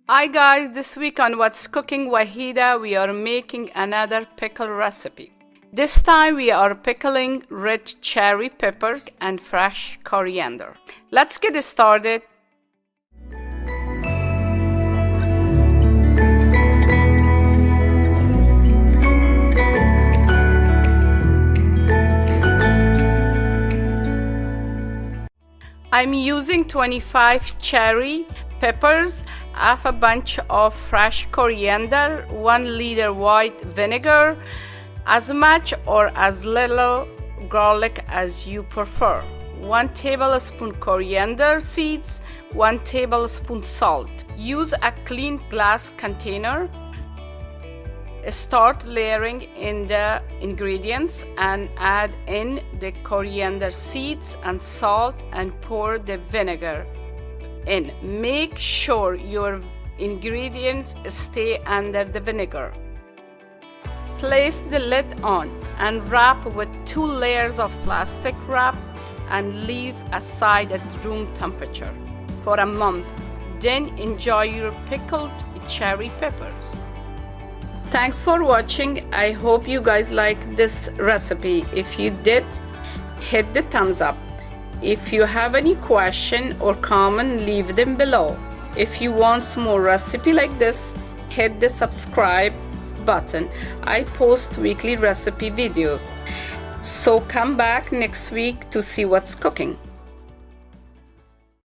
Hi guys, this week on What's Cooking Wahida, we are making another pickle recipe. This time we are pickling red cherry peppers and fresh coriander. Let's get started. I'm using 25 cherry peppers, half a bunch of fresh coriander, 1 liter white vinegar, as much or as little garlic as you prefer, 1 tablespoon coriander seeds, 1 tablespoon salt. Use a clean glass container. Start layering in the ingredients and add in the coriander seeds and salt and pour the vinegar in. Make sure your ingredients stay under the vinegar. Place the lid on and wrap with 2 layers of plastic wrap and leave aside at room temperature for a month. Then enjoy your pickled cherry peppers. Thanks for watching. I hope you guys like this recipe. If you did, hit the thumbs up. If you have any question or comment, leave them below. If you want some more recipe like this, hit the subscribe button. I post weekly recipe videos. So come back next week to see what's cooking.